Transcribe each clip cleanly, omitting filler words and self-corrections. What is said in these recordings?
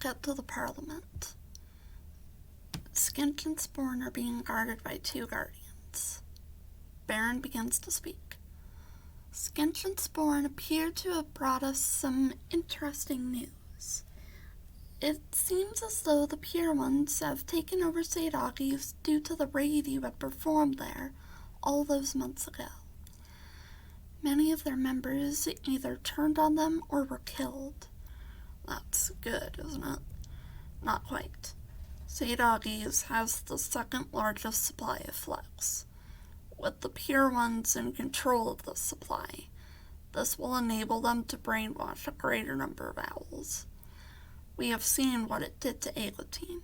get to the Parliament. Skench and Spoorn are being guarded by 2 guardians. Baron begins to speak. Skench and Spoorn appear to have brought us some interesting news. It seems as though the Pure Ones have taken over St. Augie's due to the raid you had performed there all those months ago. Many of their members either turned on them or were killed. That's good, isn't it? Not quite. St. Augie's has the 2nd largest supply of flex. With the Pure Ones in control of the supply, this will enable them to brainwash a greater number of owls. We have seen what it did to Aguatine.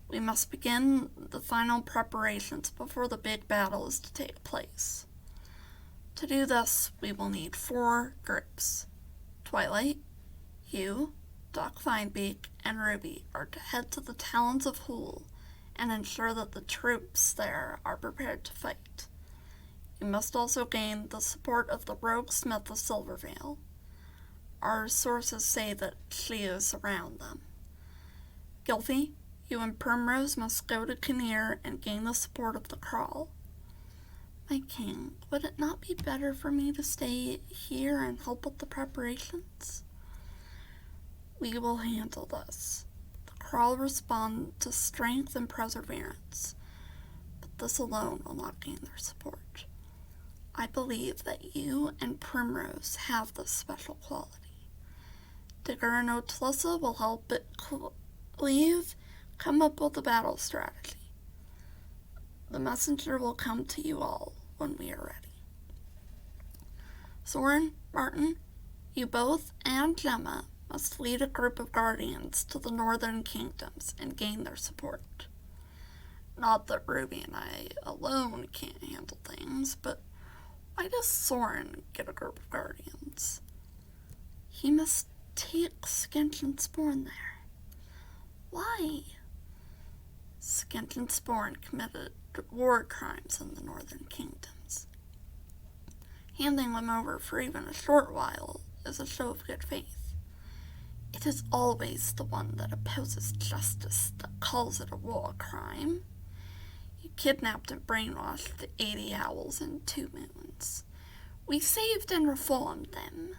We must begin the final preparations before the big battle is to take place. To do this, we will need 4 groups. Twilight, you, Doc Finebeak, and Ruby are to head to the Talons of Hool and ensure that the troops there are prepared to fight. You must also gain the support of the rogue Smith of Silvervale. Our sources say that she is around them. Gilfie, you and Primrose must go to Kinnear and gain the support of the Crawl. My king, would it not be better for me to stay here and help with the preparations? We will handle this. The Crawl respond to strength and perseverance, but this alone will not gain their support. I believe that you and Primrose have this special quality. Digger and Otlissa will help it Cleve come up with a battle strategy. The messenger will come to you all when we are ready. Soren, Martin, you both, and Gemma must lead a group of guardians to the northern kingdoms and gain their support. Not that Ruby and I alone can't handle things, but why does Soren get a group of guardians? He must take Skench and Spoorn there. Why? Skench and Spoorn committed war crimes in the northern kingdoms. Handing them over for even a short while is a show of good faith. It is always the one that opposes justice that calls it a war crime. You kidnapped and brainwashed the 80 owls in 2 moons. We saved and reformed them.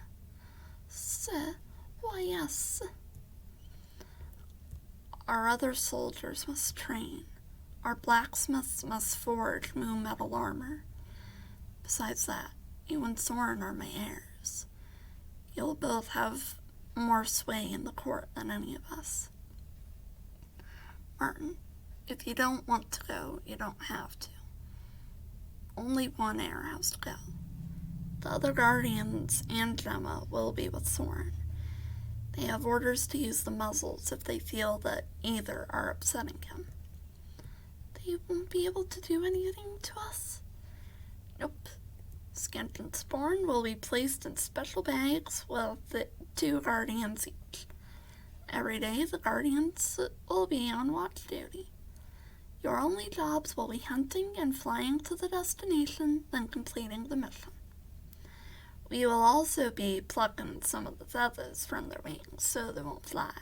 Why yes. Our other soldiers must train. Our blacksmiths must forge moon metal armor. Besides that, you and Soren are my heirs. You'll both have more sway in the court than any of us. Martin, if you don't want to go, you don't have to. Only one heir has to go. The other guardians and Gemma will be with Soren. They have orders to use the muzzles if they feel that either are upsetting him. They won't be able to do anything to us? Nope. Skench and Spoorn will be placed in special bags with the 2 guardians each. Every day the guardians will be on watch duty. Your only jobs will be hunting and flying to the destination, then completing the mission. We will also be plucking some of the feathers from their wings so they won't fly.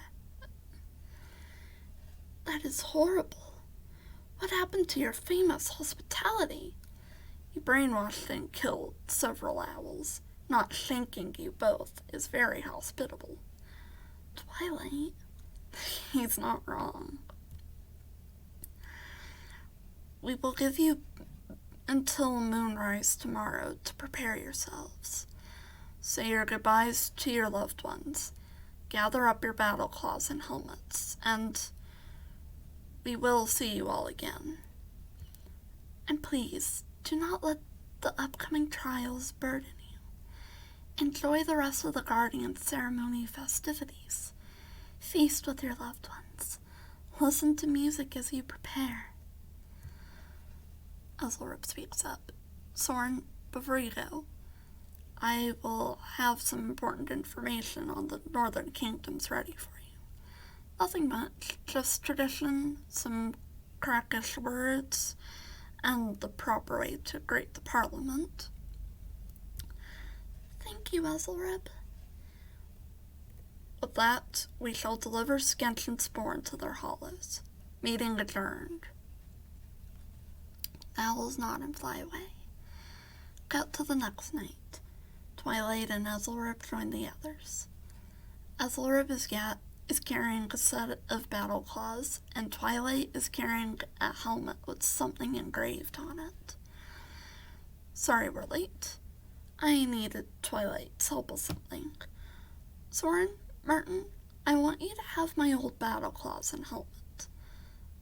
That is horrible. What happened to your famous hospitality? You brainwashed and killed several owls. Not shanking you both is very hospitable. Twilight? He's not wrong. We will give you until moonrise tomorrow to prepare yourselves. Say your goodbyes to your loved ones. Gather up your battle claws and helmets, and we will see you all again. And please, do not let the upcoming trials burden you. Enjoy the rest of the Guardian ceremony festivities. Feast with your loved ones. Listen to music as you prepare. Ethelred speaks up. Soren, before you go, I will have some important information on the northern kingdoms ready for you. Nothing much, just tradition, some crackish words, and the proper way to greet the Parliament. Thank you, Ethelred. With that, we shall deliver Skench and Spoorn to their hollows. Meeting adjourned. The owls nod and fly away. Cut to the next night. Twilight and Ethelred join the others. Ethelred is carrying a set of battle claws, and Twilight is carrying a helmet with something engraved on it. Sorry we're late. I needed Twilight's help with something. Soren, Martin, I want you to have my old battle claws and helmet.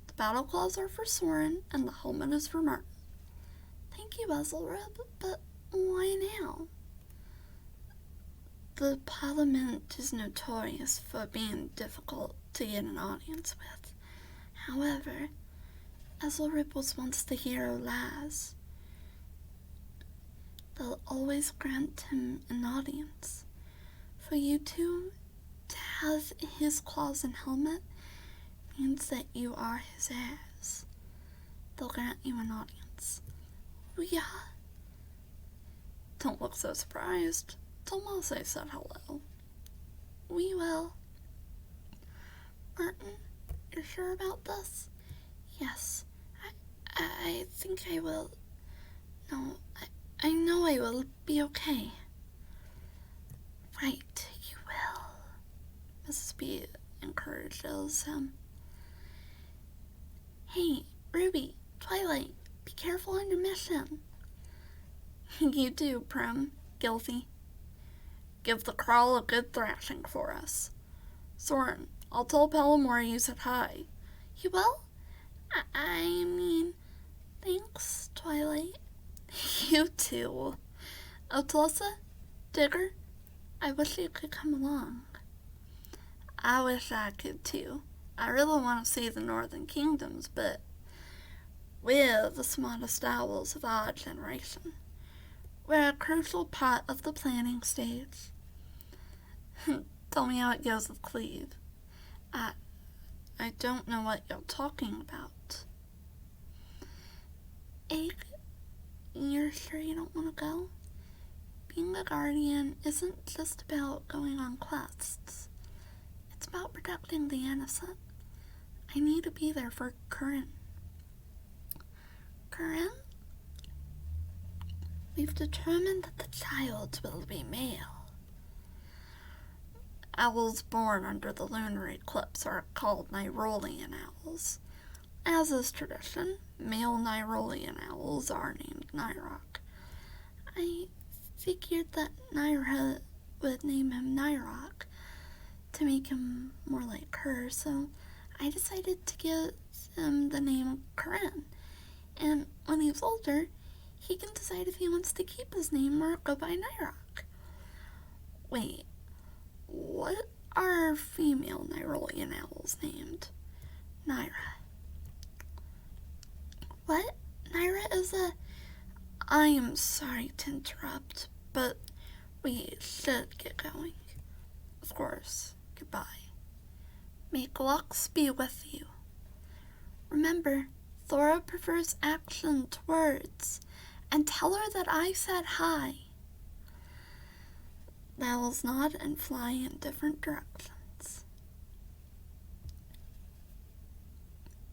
The battle claws are for Soren, and the helmet is for Martin. Thank you, Ethelred, but why now? The Parliament is notorious for being difficult to get an audience with. However, Ethelred was once the hero Laz. They'll always grant him an audience. For you two to have his claws and helmet means that you are his heirs. They'll grant you an audience. Yeah. Don't look so surprised. Tell Moss I said hello. We will. Martin, you're sure about this? Yes. I think I will. No, I know I will be okay. Right, you will. Mrs. B encourages him. Hey, Ruby, Twilight, be careful on your mission. You too, Prim, Gilthy. Give the crawl a good thrashing for us. Soren, I'll tell Palomore you said hi. You will? I mean, thanks, Twilight. You too. Otlessa, Digger, I wish you could come along. I wish I could too. I really want to see the Northern Kingdoms, but we're the smartest owls of our generation. We're a crucial part of the planning stage. Tell me how it goes with Cleve. I don't know what you're talking about. Egg, you're sure you don't want to go? Being a guardian isn't just about going on quests. It's about protecting the innocent. I need to be there for Corinne. Corinne? We've determined that the child will be male. Owls born under the lunar eclipse are called Nyrolian owls. As is tradition, male Nyrolian owls are named Nyrok. I figured that Nyra would name him Nyrok to make him more like her, so I decided to give him the name Corinne. And when he's older, he can decide if he wants to keep his name or go by Nyrok. Wait, what are female Nyrolian owls named? Nyra. What? Nyra is a... I am sorry to interrupt, but we should get going. Of course. Goodbye. May Glux be with you. Remember, Thora prefers action to words, and tell her that I said hi. The owls nod and fly in different directions.